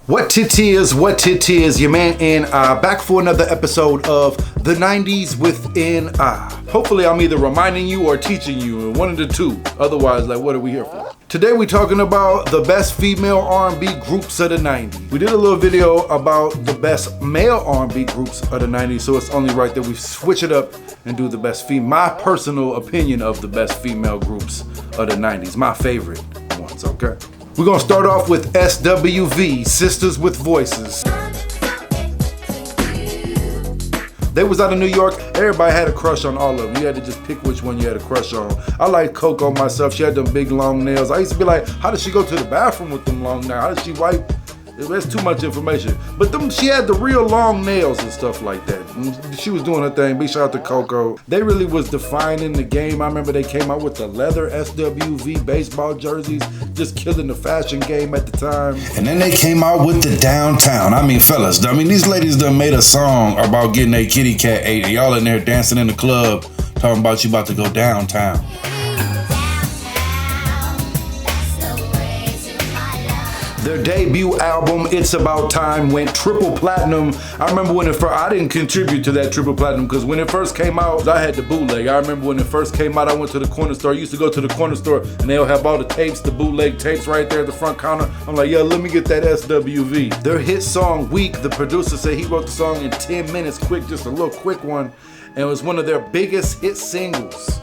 What it is, your man and back for another episode of the 90s within Hopefully I'm either reminding you or teaching you, one of the two. Otherwise, like, what are we here for? Today we're talking about the best female R&B groups of the 90s. We did a little video about the best male R&B groups of the 90s, so it's only right that we switch it up and do the best my personal opinion of the best female groups of the 90s, my favorite ones, okay? We're gonna start off with SWV, Sisters with Voices. They was out of New York. Everybody had a crush on all of them. You had to just pick which one you had a crush on. I like Coco myself. She had them big long nails. I used to be like, how did she go to the bathroom with them long nails? How did she wipe? That's too much information. But she had the real long nails and stuff like that. She was doing her thing. Big shout out to Coco. They really was defining the game. I remember they came out with the leather SWV baseball jerseys, just killing the fashion game at the time. And then they came out with the downtown. I mean, fellas, these ladies done made a song about getting a kitty cat ate. Y'all in there dancing in the club, talking about you about to go downtown. Their debut album, It's About Time, went triple platinum. I remember when I didn't contribute to that triple platinum because when it first came out, I had the bootleg. I remember when it first came out, I went to the corner store. I used to go to the corner store and they'll have all the tapes, the bootleg tapes right there at the front counter. I'm like, yo, let me get that SWV. Their hit song, Weak, the producer said he wrote the song in 10 minutes, quick, just a little quick one. And it was one of their biggest hit singles.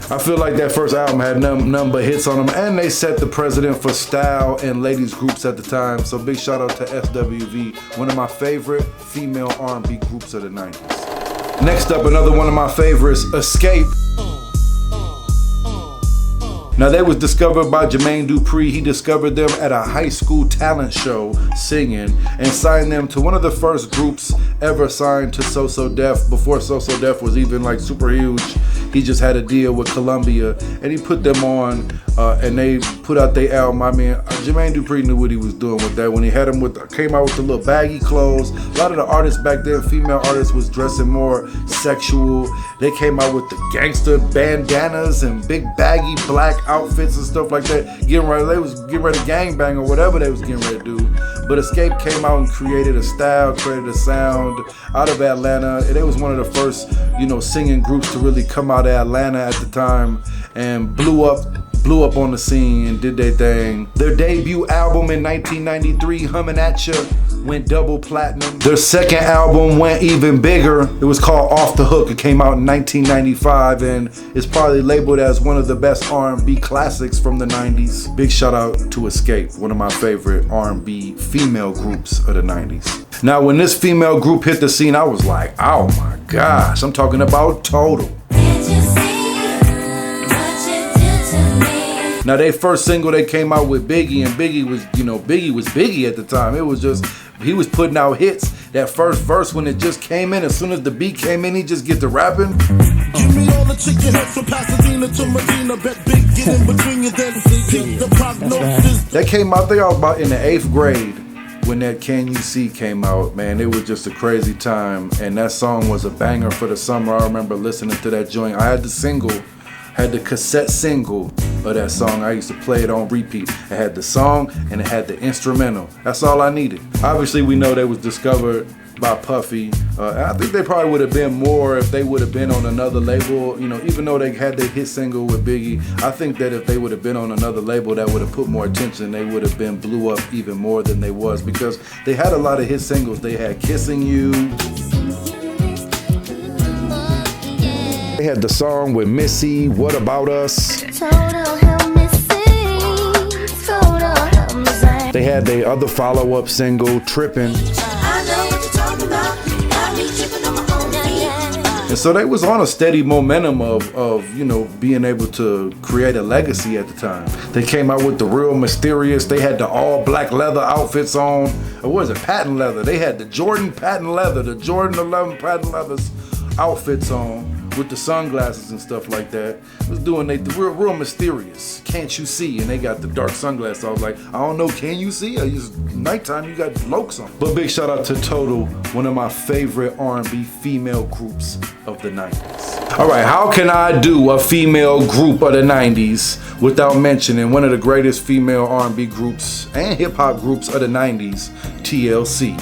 I feel like that first album had none but hits on them, and they set the precedent for style and ladies groups at the time. So big shout out to SWV, one of my favorite female R&B groups of the 90s. Next up, another one of my favorites, Escape. Now they was discovered by Jermaine Dupri. He discovered them at a high school talent show singing and signed them to one of the first groups ever signed to So So Def before So So Def was even like super huge. He just had a deal with Columbia and he put them on and they put out their album. I mean, Jermaine Dupri knew what he was doing with that when he had them came out with the little baggy clothes. A lot of the artists back then, female artists, was dressing more sexual. They came out with the gangster bandanas and big baggy black outfits and stuff like that. They was getting ready to gangbang or whatever they was getting ready to do. But Escape came out and created a style, created a sound out of Atlanta. And they was one of the first, singing groups to really come out of Atlanta at the time and blew up on the scene and did their thing. Their debut album in 1993, Hummin' At Ya, went double platinum. Their second album went even bigger. It was called Off the Hook. It came out in 1995 and it's probably labeled as one of the best R&B classics from the 90s. Big shout out to Escape, one of my favorite R&B female groups of the 90s. Now when this female group hit the scene, I was like, oh my gosh, I'm talking about Total. Now their first single they came out with Biggie, and Biggie was Biggie at the time. It was just, he was putting out hits. That first verse when it just came in, as soon as the beat came in, he just get to rapping. Give me all the chicken heads from Pasadena to Medina, bet big get in between you then the prognosis. That came out, they all about in the 8th grade when that Can You See came out. Man, it was just a crazy time, and that song was a banger for the summer. I remember listening to that joint. I had the cassette single of that song. I used to play it on repeat. It had the song and it had the instrumental. That's all I needed. Obviously, we know they was discovered by Puffy. I think they probably would have been more if they would have been on another label. Even though they had their hit single with Biggie, I think that if they would have been on another label that would have put more attention, they would have been blew up even more than they was, because they had a lot of hit singles. They had Kissing You. They had the song with Missy, What About Us? They had their other follow-up single, Trippin'. And so they was on a steady momentum of being able to create a legacy at the time. They came out with the Real Mysterious. They had the all black leather outfits on. Or was it patent leather? They had the Jordan patent leather, the Jordan 11 patent leathers outfits on. with the sunglasses and stuff like that. It was doing they real mysterious. Can't you see? And they got the dark sunglasses. I was like, I don't know, can you see? It's nighttime, you got lokes on. But big shout out to Total, one of my favorite R&B female groups of the 90s. All right, how can I do a female group of the 90s without mentioning one of the greatest female R&B groups and hip hop groups of the 90s, TLC.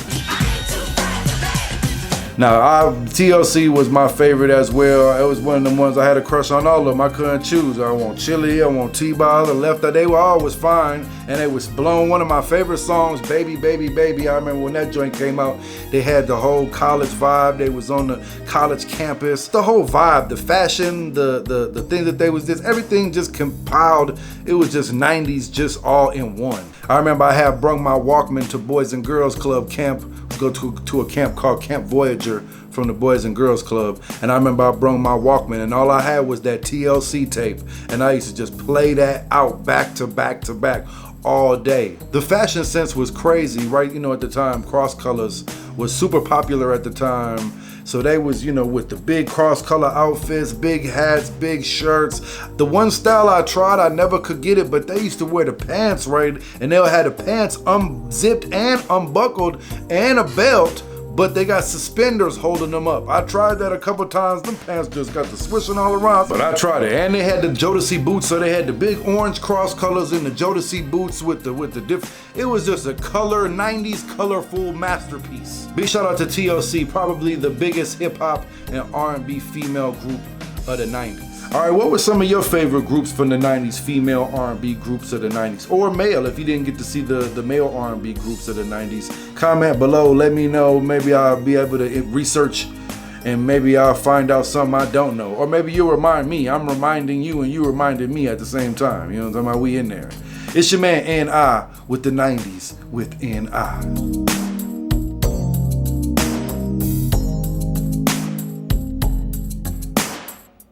Now, TLC was my favorite as well. It was one of the ones I had a crush on all of them. I couldn't choose. I want Chili, I want T-Ball, the Left. They were always fine, and they was blowing. One of my favorite songs, Baby, Baby, Baby. I remember when that joint came out, they had the whole college vibe. They was on the college campus. The whole vibe, the fashion, the thing that they was just, everything just compiled. It was just 90s, just all in one. I remember I had brung my Walkman to Boys and Girls Club camp, go to a camp called Camp Voyager from the Boys and Girls Club, and I remember I brung my Walkman and all I had was that TLC tape, and I used to just play that out back to back to back all day. The fashion sense was crazy, right? You know, at the time, cross colors was super popular at the time. So they was, you know, with the big cross-color outfits, big hats, big shirts. The one style I tried, I never could get it, but they used to wear the pants, right? And they'll have the pants unzipped and unbuckled and a belt, but they got suspenders holding them up. I tried that a couple times. Them pants just got the swishing all around, but I tried it. And they had the Jodeci boots, so they had the big orange cross colors in the Jodeci boots with the different. It was just a 90s colorful masterpiece. Big shout out to TLC, probably the biggest hip hop and R&B female group of the 90s. All right, what were some of your favorite groups from the 90s, female R&B groups of the 90s? Or male, if you didn't get to see the male R&B groups of the 90s. Comment below, let me know. Maybe I'll be able to research and maybe I'll find out something I don't know. Or maybe you'll remind me. I'm reminding you and you reminded me at the same time. You know what I'm talking about? We in there. It's your man, N.I. with the 90s with N.I.